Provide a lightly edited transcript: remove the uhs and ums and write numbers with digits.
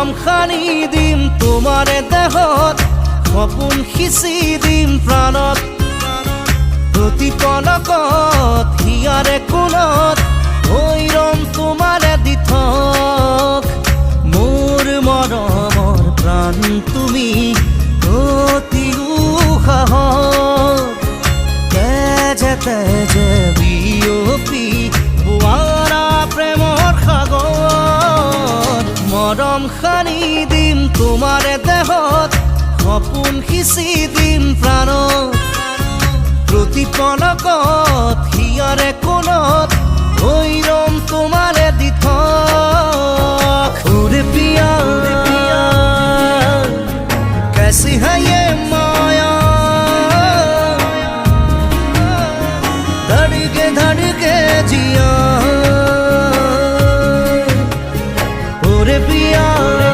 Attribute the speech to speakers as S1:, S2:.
S1: খানি দিম তোমাৰে দেহত সপোন সিঁচি দিম প্ৰাণত প্ৰতি পলকত হিয়াৰে কোণত হৈ ৰম তোমাৰে দিঠক মোৰ মৰমৰ প্ৰাণ তুমি অতি উশাহত তেজে তেজে বিয়পি বোৱাৰা প্ৰেমৰ সাগৰ মৰম সানি দিম তোমাৰে দেহত সপোন সিঁচি দিম প্ৰাণত প্ৰতি পলকত হিয়াৰে কোণত হৈ ৰম তোমাৰে দিঠক ওৰে পিয়া